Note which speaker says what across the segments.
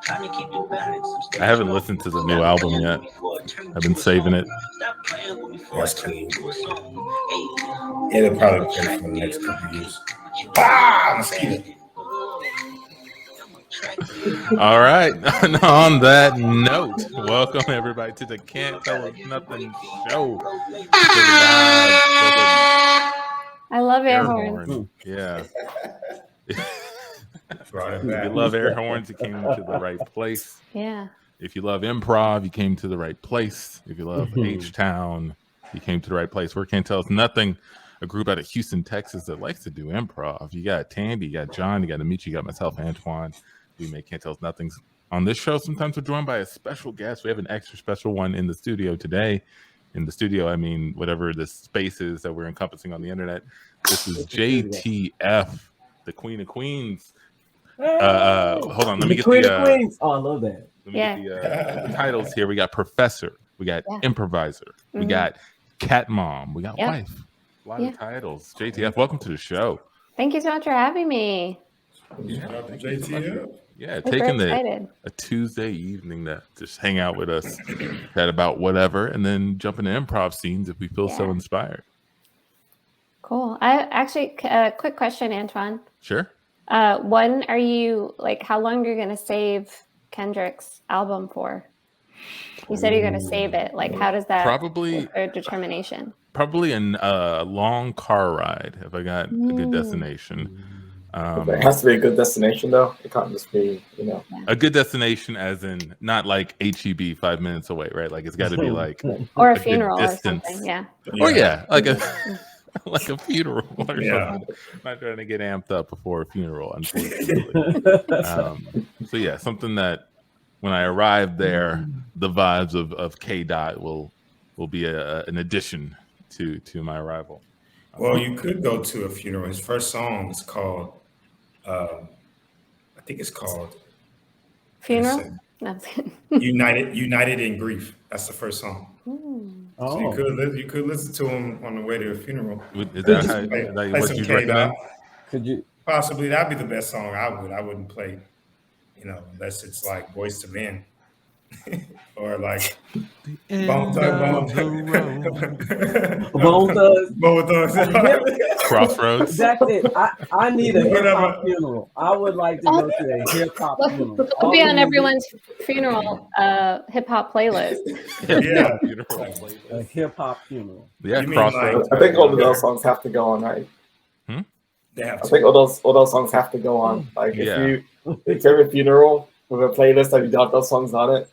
Speaker 1: I haven't listened to the new album yet. I've been saving it.
Speaker 2: That's cool. It'll probably play for the next couple of years. Ah, mosquito.
Speaker 1: All right. On that note, welcome everybody to the Can't Tell Us Nothing show.
Speaker 3: I love air horns.
Speaker 1: Yeah. If you love air horns, you came to the right place.
Speaker 3: Yeah.
Speaker 1: If you love improv, you came to the right place. If you love H-Town, you came to the right place. We're Can't Tell Us Nothing, a group out of Houston, Texas that likes to do improv. You got Tandy, you got John, you got Amici, you got myself, Antoine. We make Can't Tell Us Nothings. On this show, sometimes we're joined by a special guest. We have an extra special one in the studio today. In the studio, I mean, whatever the space is that we're encompassing on the internet. This is JTF, the Queen of Queens. Hold on, let me get
Speaker 4: Queen of Queens. Oh, I love that.
Speaker 1: Let me get the titles here. We got Professor, we got Improviser, we got Cat Mom, we got Wife. A lot of titles. JTF, welcome to the show.
Speaker 3: Thank you so much for having me.
Speaker 2: JTF.
Speaker 1: Yeah, taking a Tuesday evening to just hang out with us, chat about whatever, and then jump into improv scenes if we feel so inspired.
Speaker 3: Cool. I actually, quick question, Antoine.
Speaker 1: Sure.
Speaker 3: When are you, like, how long are you going to save Kendrick's album for? You said you're going to save it. Like, how does that
Speaker 1: probably
Speaker 3: determination?
Speaker 1: Probably a long car ride if I got a good destination.
Speaker 5: It has to be a good destination, though. It can't just be,
Speaker 1: a good destination, as in not like HEB 5 minutes away, right? Like it's got to be like
Speaker 3: or a funeral or something,
Speaker 1: or like a funeral or something. I'm not trying to get amped up before a funeral, unfortunately. So yeah, something that when I arrive there, the vibes of K Dot will be an addition to my arrival.
Speaker 2: Well, you could go to a funeral. His first song is called, I think it's called
Speaker 3: Funeral. No.
Speaker 2: United in Grief. That's the first song.
Speaker 4: Oh.
Speaker 2: So you could listen to him on the way to a funeral.
Speaker 1: Is that what you recommend?
Speaker 4: Could you
Speaker 2: possibly? That'd be the best song. I wouldn't play, unless it's like Boyz II Men. Or like Bone Thugs.
Speaker 1: Crossroads.
Speaker 4: That's it. I need a hip hop funeral. I would like to go to a hip hop funeral.
Speaker 3: It'll be on everyone's funeral hip hop playlist.
Speaker 4: A hip hop funeral.
Speaker 1: Yeah, Crossroads.
Speaker 5: I think all of those songs have to go on, right?
Speaker 2: I
Speaker 5: think all those songs have to go on. Like if you have a funeral with a playlist that you got those songs on it,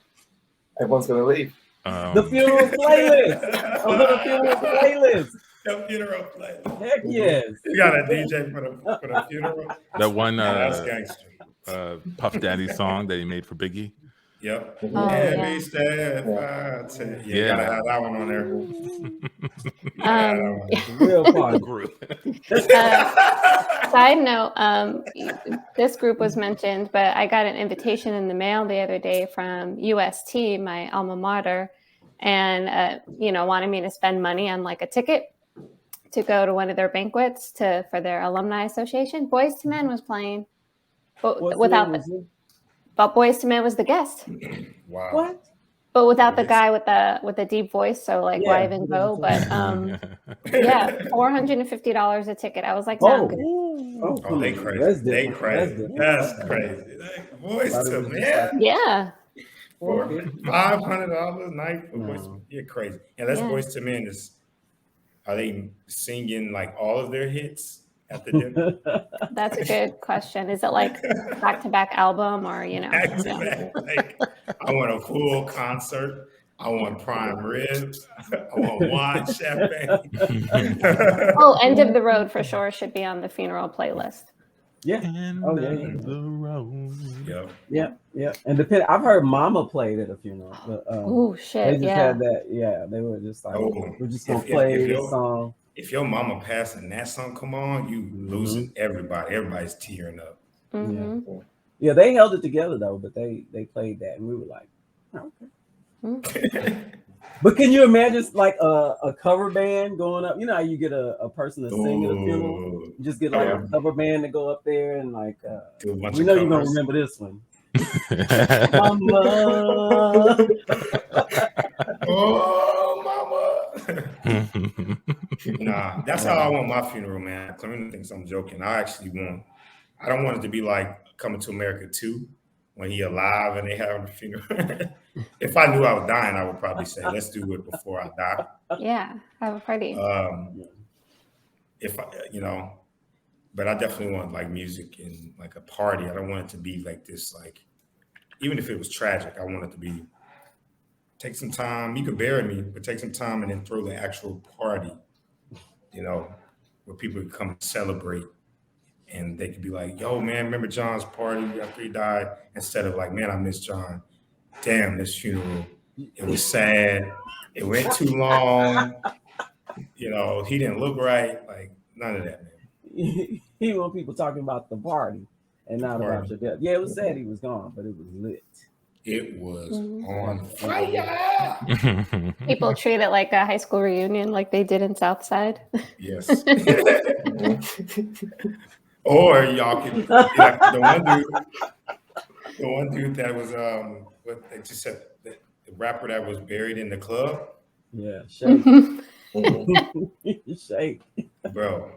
Speaker 5: everyone's gonna leave.
Speaker 4: The funeral playlist. The funeral playlist.
Speaker 2: The funeral playlist.
Speaker 4: Heck yes.
Speaker 2: You got a DJ for the funeral.
Speaker 1: That one
Speaker 2: that's gangster.
Speaker 1: Puff Daddy song that he made for Biggie.
Speaker 2: Yep.
Speaker 3: Every
Speaker 2: step. You gotta have that one on there.
Speaker 4: Real fun group.
Speaker 3: Side note, this group was mentioned, but I got an invitation in the mail the other day from UST, my alma mater, and wanted me to spend money on like a ticket to go to one of their banquets for their alumni association. Boyz II Men was playing, but Boyz II Men was the guest.
Speaker 2: Wow.
Speaker 4: What?
Speaker 3: But without the guy with the deep voice, so like why even go? But $450 a ticket. I was like, no.
Speaker 2: Oh, they crazy. They crazy. That's crazy. Boyz II Men.
Speaker 3: Yeah.
Speaker 2: For $500 a night for Boyz II Men. You're crazy. And that's Boyz II Men are they singing like all of their hits at the dinner?
Speaker 3: That's a good question. Is it like back-to-back album or
Speaker 2: Back-to-back. Like, I want a full concert. I want prime ribs. I want wine, champagne.
Speaker 3: End of the Road for sure should be on the funeral playlist.
Speaker 4: Yeah.
Speaker 1: The road.
Speaker 4: Yeah. And I've heard Mama played at a funeral. But,
Speaker 3: oh shit!
Speaker 4: They just had that. Yeah, they were just like, we're just gonna play the song.
Speaker 2: If your mama passed and that song come on, you losing everybody. Everybody's tearing up.
Speaker 3: Mm-hmm.
Speaker 4: Yeah, they held it together though, but they played that, and we were like, okay. But can you imagine like a cover band going up? You know how you get a person to sing at a funeral? You just get like a cover band to go up there and like,
Speaker 2: do a bunch
Speaker 4: we
Speaker 2: of
Speaker 4: know
Speaker 2: covers.
Speaker 4: you're gonna remember this one. Mama.
Speaker 2: Oh, mama. Nah, that's how I want my funeral, man. Clement thinks I'm joking. I don't want it to be like Coming to America 2 when he alive and they have a funeral. If I knew I was dying, I would probably say, let's do it before I die.
Speaker 3: Yeah, have a party.
Speaker 2: If I, but I definitely want like music and like a party. I don't want it to be like this, like, even if it was tragic, I want it to be, take some time. You could bury me, but take some time and then throw the actual party, where people could come celebrate and they could be like, yo, man, remember John's party after he died? Instead of like, man, I miss John. Damn, this funeral, it was sad. It went too long. He didn't look right. Like, none of that, man.
Speaker 4: He want people talking about the party and not about your death. Yeah, it was sad he was gone, but it was lit.
Speaker 2: It was on fire.
Speaker 3: People treat it like a high school reunion, like they did in Southside.
Speaker 2: Yes. Or y'all could, like the one dude that was what they just said, the rapper that was buried in the club.
Speaker 4: Yeah, shake. Shake.
Speaker 2: Bro,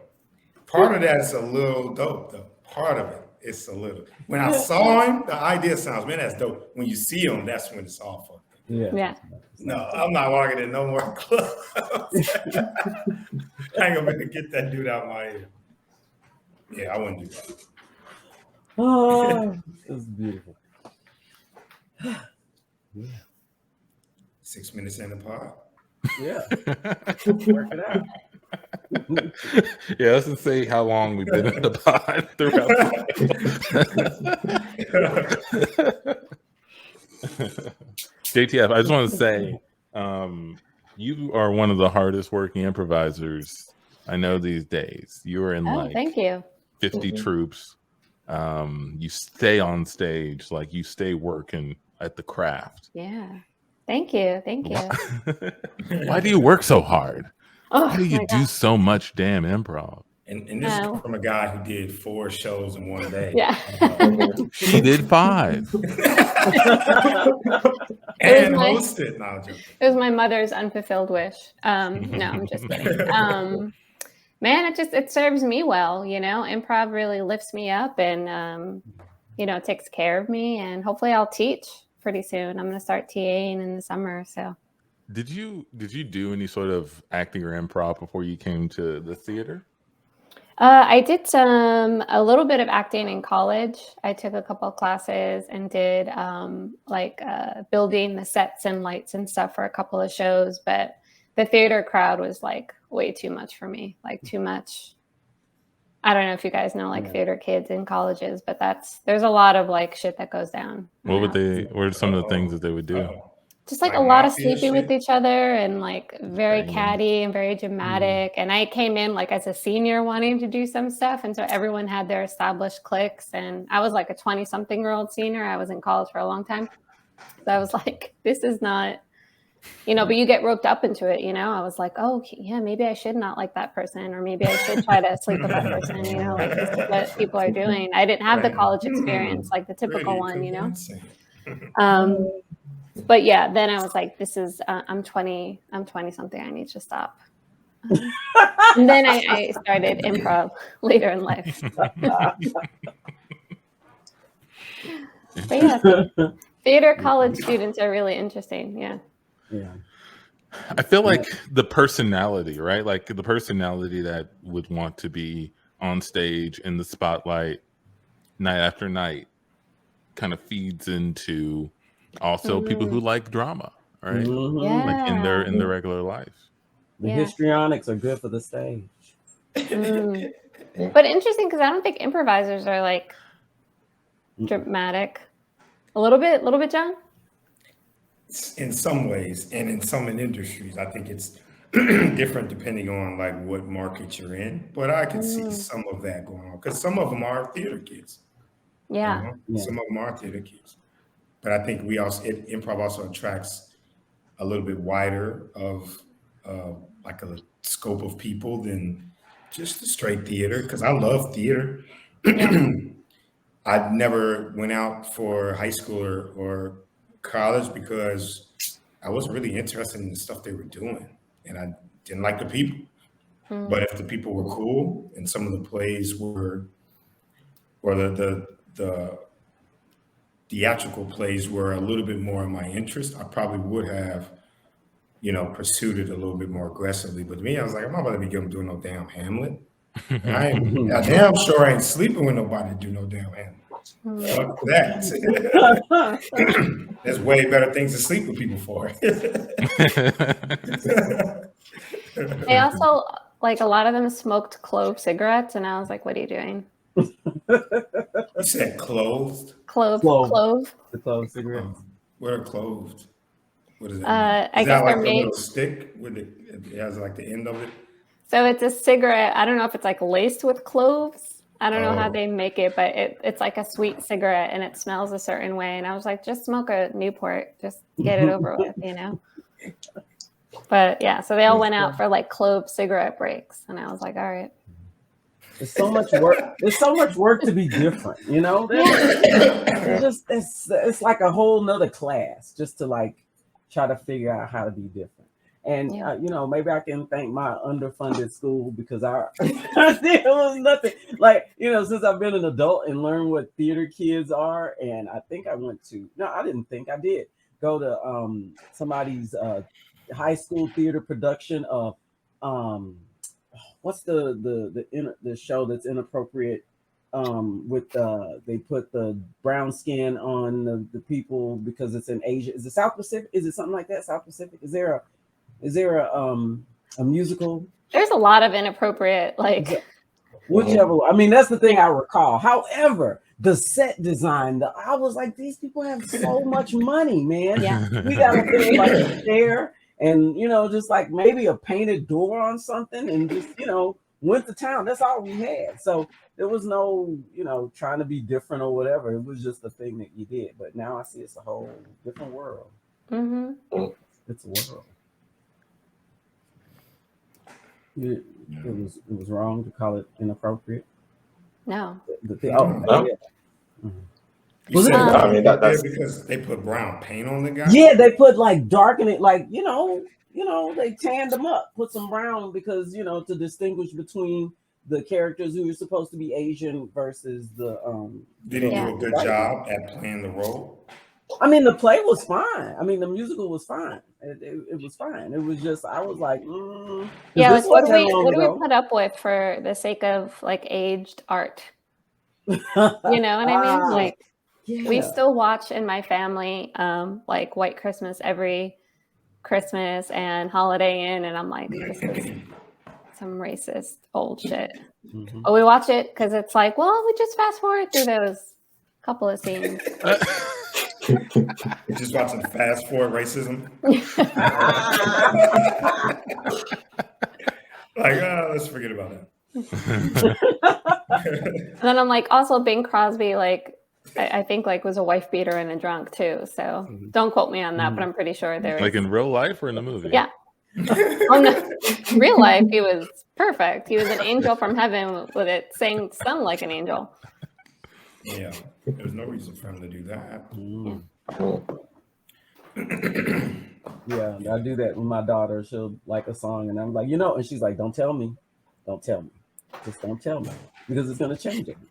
Speaker 2: part of that is a little dope though. Part of it. It's a little. When I saw him, the idea sounds, man, that's dope. When you see him, that's when it's all fucked up.
Speaker 4: Yeah.
Speaker 2: No, I'm not walking in no more clubs. I ain't gonna get that dude out of my head. Yeah, I wouldn't do that.
Speaker 4: Oh, it's beautiful. Yeah.
Speaker 2: 6 minutes in the pod.
Speaker 4: Yeah. Work it out.
Speaker 1: Yeah, let's just say how long we've been in the pod throughout. JTF, I just want to say, you are one of the hardest working improvisers I know these days. You are in
Speaker 3: Thank you.
Speaker 1: 50 troupes. You stay on stage, like you stay working at the craft.
Speaker 3: Yeah. Thank you.
Speaker 1: Why do you work so hard? Why do you do
Speaker 3: God.
Speaker 1: so much damn improv?
Speaker 2: And this is from a guy who did 4 shows in one day.
Speaker 3: Yeah.
Speaker 1: She did 5.
Speaker 2: And hosted. No, I'm joking.
Speaker 3: It was my mother's unfulfilled wish. No, I'm just kidding. Man, it serves me well, Improv really lifts me up and takes care of me, and hopefully I'll teach pretty soon. I'm going to start TAing in the summer, so.
Speaker 1: Did you do any sort of acting or improv before you came to the theater?
Speaker 3: I did a little bit of acting in college. I took a couple of classes and did building the sets and lights and stuff for a couple of shows, but the theater crowd was like way too much for me, like too much. I don't know if you guys know theater kids in colleges, but there's a lot of shit that goes down.
Speaker 1: What are some of the things that they would do?
Speaker 3: Just a lot of sleeping with each other and very catty and very dramatic. And I came in as a senior wanting to do some stuff. And so everyone had their established cliques. And I was a 20-something-year-old senior. I was in college for a long time. So I was like, this is not, but you get roped up into it, I was like, oh, yeah, maybe I should not like that person. Or maybe I should try to sleep with that person, this is what people are doing. I didn't have the college experience, the typical one, But yeah, then I was like, this is, I'm 20 something. I need to stop. And then I started improv later in life. But yeah, theater college students are really interesting. Yeah.
Speaker 4: Yeah.
Speaker 1: I feel like the personality, right? Like the personality that would want to be on stage in the spotlight night after night kind of feeds into also people who like drama, right?
Speaker 3: Yeah.
Speaker 1: In their regular life.
Speaker 4: The histrionics are good for the stage.
Speaker 3: But interesting, because I don't think improvisers are dramatic. A little bit, John?
Speaker 2: In some ways, and in some industries, I think it's different depending on what market you're in. But I can see some of that going on because some of them are theater kids.
Speaker 3: Yeah.
Speaker 2: Some of them are theater kids. But I think improv also attracts a little bit wider of a scope of people than just the straight theater. Because I love theater, I never went out for high school or college because I wasn't really interested in the stuff they were doing, and I didn't like the people. But if the people were cool and some of the plays were, or the theatrical plays were a little bit more in my interest, I probably would have, pursued it a little bit more aggressively. But to me, I was like, I'm not about to be doing no damn Hamlet. And I damn sure I ain't sleeping with nobody to do no damn Hamlet. Fuck that. There's way better things to sleep with people for.
Speaker 3: They also, like, a lot of them smoked clove cigarettes, and I was like, what are you doing?
Speaker 2: You said clothed?
Speaker 3: Clove.
Speaker 4: The clove cigarettes.
Speaker 2: What are clothed? What is that?
Speaker 3: I
Speaker 2: Is
Speaker 3: guess
Speaker 2: that like
Speaker 3: they're
Speaker 2: the
Speaker 3: made.
Speaker 2: little stick with it has like the end of it?
Speaker 3: So it's a cigarette. I don't know if it's like laced with cloves. I don't know how they make it, but it's like a sweet cigarette and it smells a certain way. And I was like, just smoke a Newport, just get it over with, But yeah, so they all went out for like clove cigarette breaks, and I was like, all right.
Speaker 4: There's so much work. There's so much work to be different, It's like a whole nother class just to like try to figure out how to be different. And maybe I can thank my underfunded school because it was nothing like since I've been an adult and learned what theater kids are. And I think I did go to somebody's high school theater production of what's the show that's inappropriate with they put the brown skin on the people because it's in Asia. Is it South Pacific? Is it something like that? South Pacific? Is there a musical?
Speaker 3: There's a lot of inappropriate, like
Speaker 4: whichever. I mean, that's the thing I recall. However, the set design, I was like, these people have so much money, man.
Speaker 3: Yeah.
Speaker 4: We got to put like a chair and just like maybe a painted door on something and just went to town. That's all we had. So there was no trying to be different or whatever. It was just the thing that you did. But now I see it's a whole different world. It's a world. It was wrong to call it inappropriate.
Speaker 3: No.
Speaker 4: Yeah.
Speaker 2: You said
Speaker 5: I mean, that's
Speaker 2: because they put brown paint on the guy.
Speaker 4: Yeah, they put like darken it, like they tanned them up, put some brown because to distinguish between the characters who are supposed to be Asian versus the
Speaker 2: Did he do a good job at playing the role?
Speaker 4: I mean, the play was fine. I mean, the musical was fine. It was fine. It was just I was like,
Speaker 3: yeah. Like, what do we put up with for the sake of like aged art? You know what I mean? Like, we still watch in my family like White Christmas every Christmas and Holiday Inn, and I'm like, this is some racist old shit. But we watch it because it's like, well, we just fast forward through those couple of scenes.
Speaker 2: You're just watching fast forward racism. Let's forget about that.
Speaker 3: And then I'm like, also Bing Crosby, like I think like was a wife beater and a drunk too. So don't quote me on that, but I'm pretty sure there was.
Speaker 1: Like in real life or in the movie?
Speaker 3: Yeah. Oh no, real life he was perfect. He was an angel from heaven with it saying "Sung like an angel."
Speaker 2: Yeah, there's no reason for him to do that.
Speaker 4: Yeah, I do that with my daughter. She'll like a song, and I'm like, and she's like, "Don't tell me, just don't tell me, because it's gonna change everything."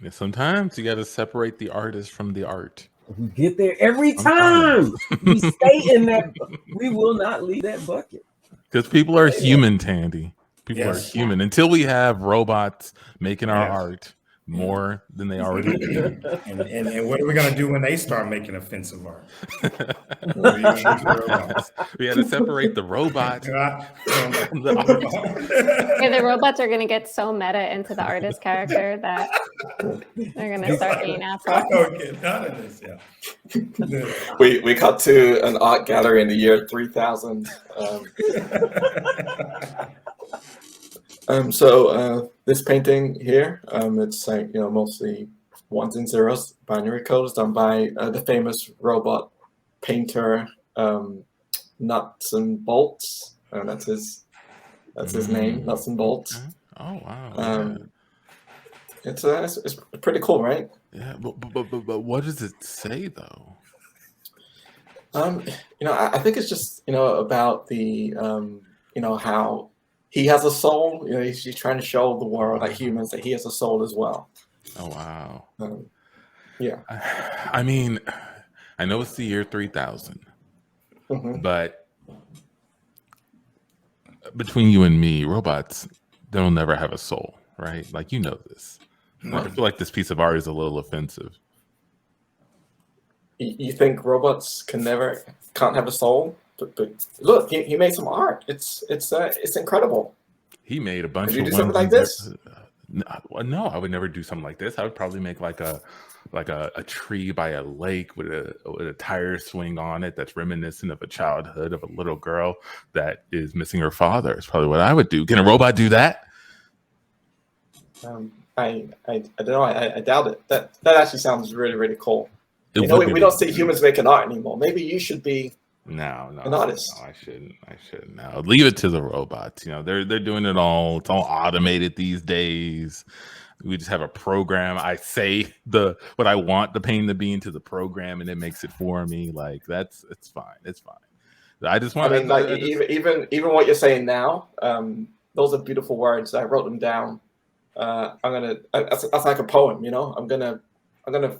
Speaker 1: Yeah, sometimes you got to separate the artist from the art.
Speaker 4: We get there every time. We stay in that. We will not leave that bucket.
Speaker 1: Because people are human, Tandy. People are human. Until we have robots making our art more than they already do.
Speaker 2: And what are we going to do when they start making offensive art?
Speaker 1: We had to separate the robot from the art.
Speaker 3: Yeah, the robots are going to get so meta into the artist character that they're going to start being assholes.
Speaker 2: I don't get none of this,
Speaker 5: We cut to an art gallery in the year 3000. So this painting here, it's like mostly ones and zeros, binary codes done by the famous robot painter Nuts and Bolts. That's his name, Nuts and Bolts.
Speaker 1: Oh wow!
Speaker 5: It's pretty cool, right?
Speaker 1: Yeah, but what does it say though?
Speaker 5: I think it's just about the how he has a soul. He's trying to show the world, like humans, that he has a soul as well.
Speaker 1: Oh wow.
Speaker 5: Yeah.
Speaker 1: I mean, I know it's the year 3000, but between you and me, robots, they'll never have a soul, right? Like, you know this. Like, I feel like this piece of art is a little offensive.
Speaker 5: You think robots can't have a soul? But look, he made some art. It's incredible.
Speaker 1: He made a bunch
Speaker 5: Would you
Speaker 1: of
Speaker 5: do something like this?
Speaker 1: No, I would never do something like this. I would probably make like a tree by a lake with a tire swing on it that's reminiscent of a childhood of a little girl that is missing her father. It's probably what I would do. Can a robot do that?
Speaker 5: I don't know. I doubt it. That actually sounds really, really cool.
Speaker 1: We
Speaker 5: don't see humans making art anymore. Maybe you should be an artist.
Speaker 1: No, I shouldn't. No, leave it to the robots. They're doing it all. It's all automated these days. We just have a program. I say what I want the painting to be into the program, and it makes it for me. Like it's fine. It's fine. I just want.
Speaker 5: Even what you're saying now. Those are beautiful words. I wrote them down. That's like a poem. I'm gonna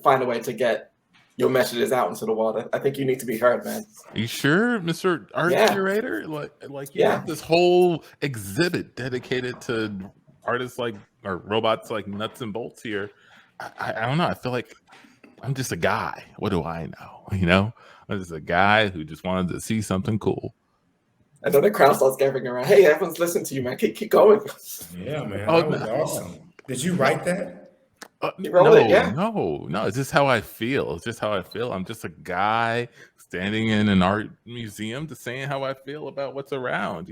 Speaker 5: find a way to get your messages out into the world. I think you need to be heard, man.
Speaker 1: Are you sure, Mr. Art Curator? Like you have this whole exhibit dedicated to artists or robots like nuts and bolts here. I don't know. I feel like I'm just a guy. What do I know? I'm just a guy who just wanted to see something cool.
Speaker 5: And then the crowd starts gathering around. Hey, everyone's listening to you, man. Keep going.
Speaker 2: Yeah, man. That was awesome. Did you write that?
Speaker 1: No. It's just how I feel. I'm just a guy standing in an art museum, just saying how I feel about what's around.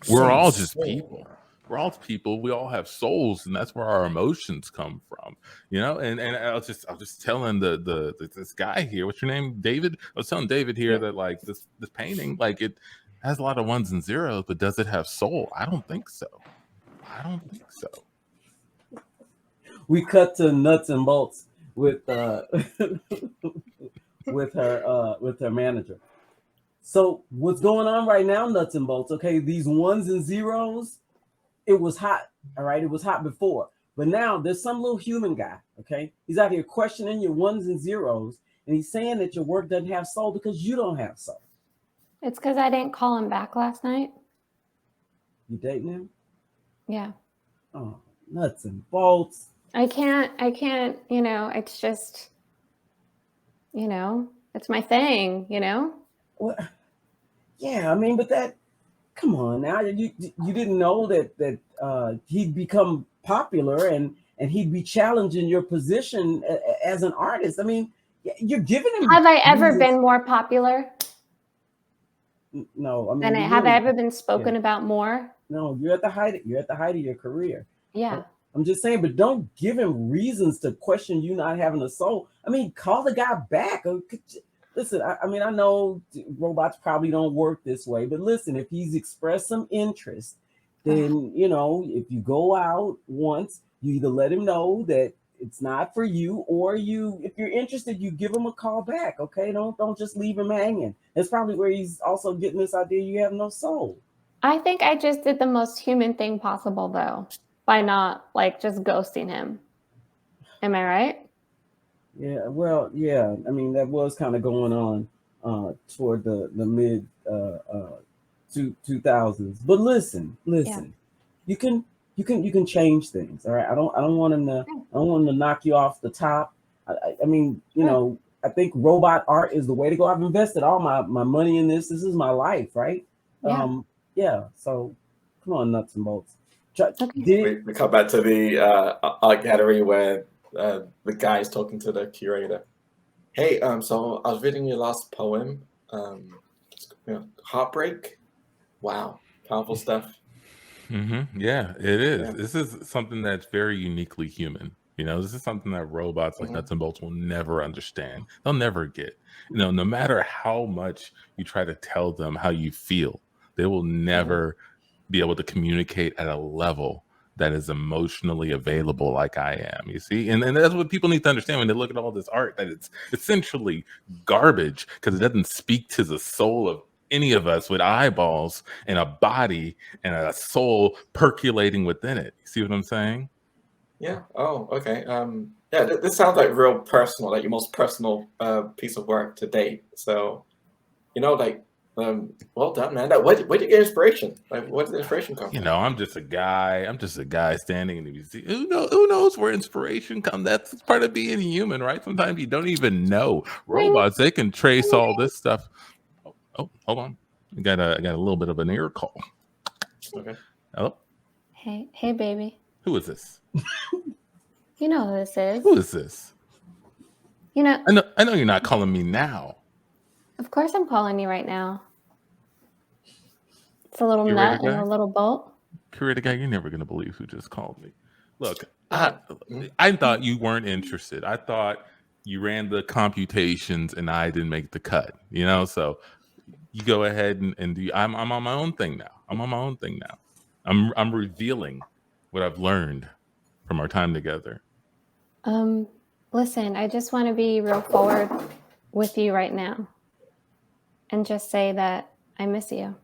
Speaker 1: We're all just people. We're all people. We all have souls, and that's where our emotions come from. And I was just telling this guy here. What's your name, David? I was telling David here that like this painting, like it has a lot of ones and zeros, but does it have soul? I don't think so.
Speaker 4: We cut to nuts and bolts with with her manager. So what's going on right now, nuts and bolts? Okay, these ones and zeros, it was hot. All right, it was hot before, but now there's some little human guy. Okay, he's out here questioning your ones and zeros, and he's saying that your work doesn't have soul because you don't have soul.
Speaker 3: It's because I didn't call him back last night.
Speaker 4: You dating him?
Speaker 3: Yeah.
Speaker 4: Oh, nuts and bolts.
Speaker 3: I can't, it's just, it's my thing,
Speaker 4: Well, yeah, I mean, but come on now, you didn't know that he'd become popular and he'd be challenging your position as an artist. I mean, you're giving him.
Speaker 3: Have I ever been more popular?
Speaker 4: No, I mean,
Speaker 3: have I ever been spoken about more?
Speaker 4: No, you're at the height of your career.
Speaker 3: Yeah.
Speaker 4: I'm just saying, but don't give him reasons to question you not having a soul. I mean, call the guy back. Listen, I mean, I know robots probably don't work this way, but listen, if he's expressed some interest, then, if you go out once, you either let him know that it's not for you, or if you're interested, you give him a call back. Okay. Don't just leave him hanging. That's probably where he's also getting this idea you have no soul.
Speaker 3: I think I just did the most human thing possible, though, by not just ghosting him. Am I right?
Speaker 4: Yeah, well, yeah. I mean, that was kind of going on toward the mid 2000s. But listen. Yeah. You can change things. All right. I don't want him to knock you off the top. I mean, I think robot art is the way to go. I've invested all my money in this. This is my life, right? Yeah. So come on, nuts and bolts.
Speaker 5: We come back to the art gallery where the guy is talking to the curator. Hey, so I was reading your last poem, Heartbreak. Wow, powerful stuff.
Speaker 1: Mm-hmm. Yeah, it is. Yeah. This is something that's very uniquely human. This is something that robots like nuts and bolts will never understand. They'll never get. No matter how much you try to tell them how you feel, they will never be able to communicate at a level that is emotionally available like I am. You see, and that's what people need to understand when they look at all this art, that it's essentially garbage because it doesn't speak to the soul of any of us with eyeballs and a body and a soul percolating within it. You see what I'm saying?
Speaker 5: Yeah. Oh, okay. Yeah, this sounds like real personal, like your most personal piece of work to date. So, like, well done, man. Where did you get inspiration? Like, where did the inspiration come from?
Speaker 1: I'm just a guy standing in the museum. Who knows where inspiration comes? That's part of being human, right? Sometimes you don't even know. Robots, they can trace all this stuff. Oh, hold on. I got a little bit of an ear call.
Speaker 5: Okay.
Speaker 1: Hello?
Speaker 3: Hey, baby.
Speaker 1: Who is this?
Speaker 3: You know who this is.
Speaker 1: Who is this?
Speaker 3: You know,
Speaker 1: I know you're not calling me now.
Speaker 3: of course I'm calling you right now. It's a little
Speaker 1: You
Speaker 3: nut
Speaker 1: ready,
Speaker 3: and
Speaker 1: guy?
Speaker 3: a little bolt.
Speaker 1: Curator guy, you're never going to believe who just called me. Look, I thought you weren't interested. I thought you ran the computations and I didn't make the cut, so you go ahead and do. I'm on my own thing now. I'm revealing what I've learned from our time together.
Speaker 3: Listen, I just want to be real forward with you right now and just say that I miss you.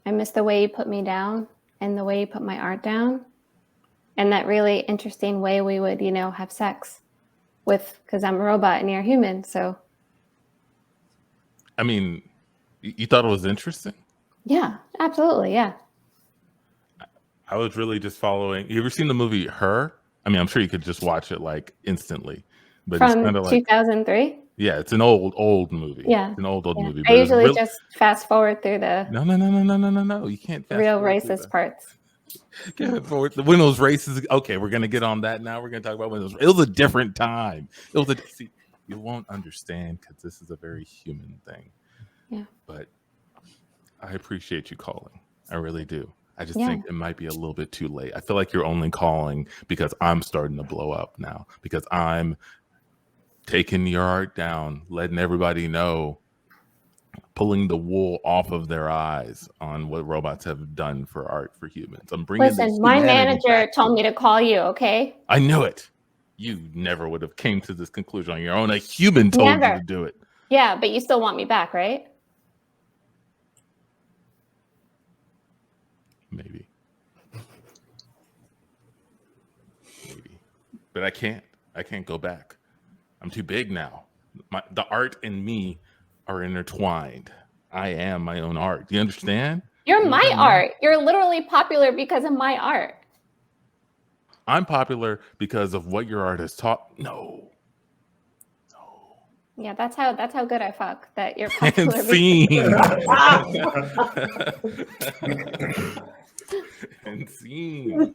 Speaker 3: I miss the way you put me down and the way you put my art down and that really interesting way we would, have sex because I'm a robot and you're human. So.
Speaker 1: I mean, you thought it was interesting?
Speaker 3: Yeah, absolutely. Yeah.
Speaker 1: I was really just following. You ever seen the movie Her? I mean, I'm sure you could just watch it like instantly, but
Speaker 3: From
Speaker 1: it's kind of like
Speaker 3: 2003.
Speaker 1: Yeah, it's an old movie.
Speaker 3: Yeah,
Speaker 1: it's an old movie.
Speaker 3: I usually just fast forward through the
Speaker 1: No. You can't fast
Speaker 3: real
Speaker 1: forward
Speaker 3: racist parts.
Speaker 1: Get forward. When those races. Okay, we're gonna get on that now. We're gonna talk about when those. It was a different time. See, you won't understand because this is a very human thing.
Speaker 3: Yeah.
Speaker 1: But I appreciate you calling. I really do. I just think it might be a little bit too late. I feel like you're only calling because I'm starting to blow up now, because I'm taking your art down, letting everybody know, pulling the wool off of their eyes on what robots have done for art for humans. I'm bringing.
Speaker 3: Listen, my manager told me to call you. Okay.
Speaker 1: I knew it. You never would have came to this conclusion on your own. A human told you to do it.
Speaker 3: Yeah, but you still want me back, right?
Speaker 1: Maybe. But I can't go back. I'm too big now. The art and me are intertwined. I am my own art. Do you understand?
Speaker 3: You're my art. You're literally popular because of my art.
Speaker 1: I'm popular because of what your art has taught. No.
Speaker 3: Yeah, that's how good I fuck. That you're popular.
Speaker 1: And scene. And scene.